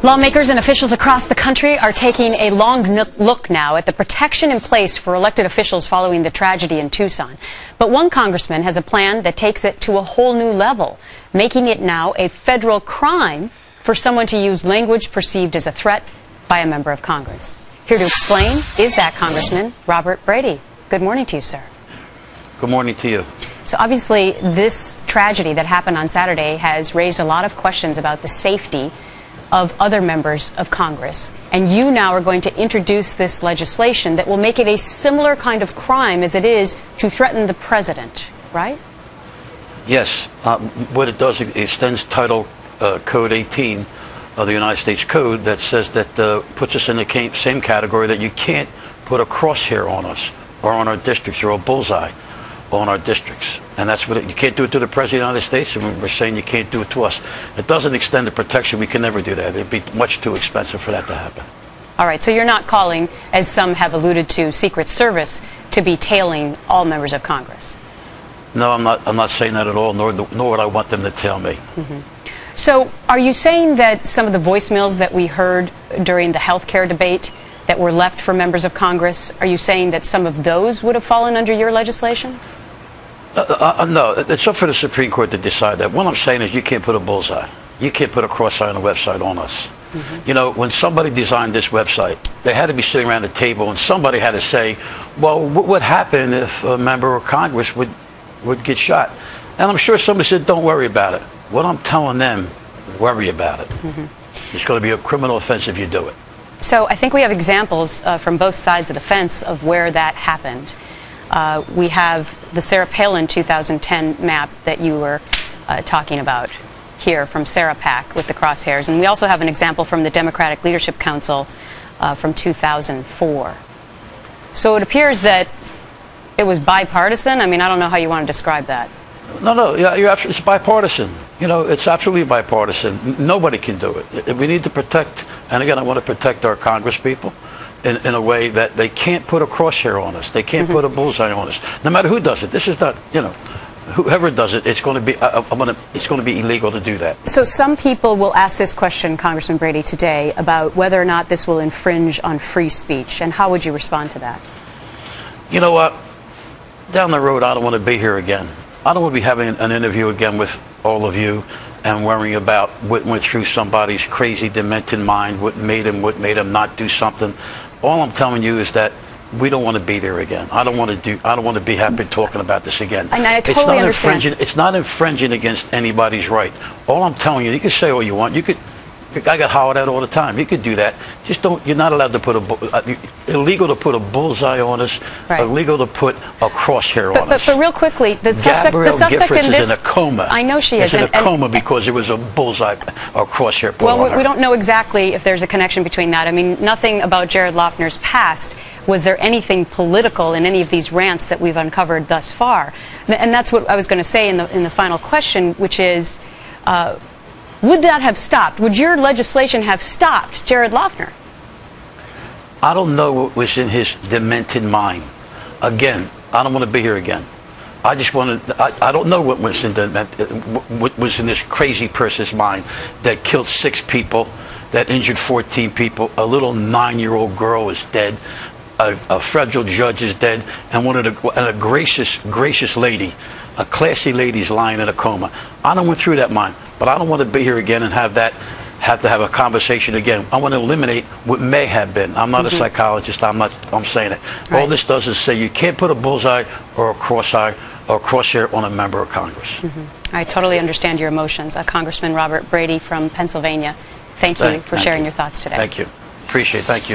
Lawmakers and officials across the country are taking a long look now at the protection in place for elected officials following the tragedy in Tucson. But one congressman has a plan that takes it to a whole new level, making it now a federal crime for someone to use language perceived as a threat by a member of Congress. Here to explain is that Congressman Robert Brady. Good morning to you, sir. Good morning to you. So obviously this tragedy that happened on Saturday has raised a lot of questions about the safety of other members of Congress. And you now are going to introduce this legislation that will make it a similar kind of crime as it is to threaten the president, right? Yes. What it does, it extends Title Code 18 of the United States Code that says that puts us in the same category that you can't put a crosshair on us or on our districts or a bullseye on our districts. And that's what you can't do it to the President of the United States, and we're saying you can't do it to us. It doesn't extend the protection. We can never do that. It'd be much too expensive for that to happen. All right, so you're not calling, as some have alluded to, Secret Service to be tailing all members of Congress? No, I'm not saying that at all, nor would I want them to tail me. So are you saying that some of the voicemails that we heard during the health care debate that were left for members of Congress, are you saying that some of those would have fallen under your legislation? No, it's up for the Supreme Court to decide that. What I'm saying is you can't put a bullseye. You can't put a cross-eye on a website on us. You know, when somebody designed this website, they had to be sitting around the table and somebody had to say, well, what would happen if a member of Congress would get shot? And I'm sure somebody said, don't worry about it. What I'm telling them, worry about it. It's going to be a criminal offense if you do it. So I think we have examples from both sides of the fence of where that happened. We have the Sarah Palin 2010 map that you were talking about here from Sarah PAC with the crosshairs. And we also have an example from the Democratic Leadership Council from 2004. So it appears that it was bipartisan. I mean, I don't know how you want to describe that. No, yeah, it's bipartisan. You know, it's absolutely bipartisan. Nobody can do it. We need to protect, and again, I want to protect our Congress people in a way that they can't put a crosshair on us. They can't put a bullseye on us. No matter who does it. This is not, you know, whoever does it, it's going to be illegal to do that. So some people will ask this question, Congressman Brady, today about whether or not this will infringe on free speech. And how would you respond to that? You know what? Down the road, I don't want to be here again. I don't want to be having an interview again with all of you and worrying about what went through somebody's crazy, demented mind, what made him not do something. All I'm telling you is that we don't want to be there again. I don't want to be happy talking about this again. And I totally understand. It's not infringing against anybody's right. All I'm telling you, you can say all you want. I get hollered at all the time. You could do that. Just don't. You're not allowed to put illegal to put a bullseye on us. Right. Illegal to put a crosshair on us. But real quickly, the suspect in this is in a coma. I know she is. She's in a coma because it was a bullseye or crosshair put on her. Well, we don't know exactly if there's a connection between that. I mean, nothing about Jared Loughner's past. Was there anything political in any of these rants that we've uncovered thus far? And that's what I was going to say in the final question, which is. Would that have stopped? Would your legislation have stopped Jared Loughner? I don't know what was in his demented mind. Again, I don't want to be here again. I just want to. I don't know what was in this crazy person's mind that killed 6 people, that injured 14 people. A little 9-year-old girl is dead. A federal judge is dead, and a gracious lady, a classy lady, is lying in a coma. I don't went through that mind, but I don't want to be here again and have to have a conversation again. I want to eliminate what may have been. I'm not a psychologist. I'm saying it. Right. All this does is say you can't put a bullseye or a crosshair on a member of Congress. I totally understand your emotions. Congressman Robert Brady from Pennsylvania, thank you for sharing your thoughts today. Thank you. Appreciate it. Thank you.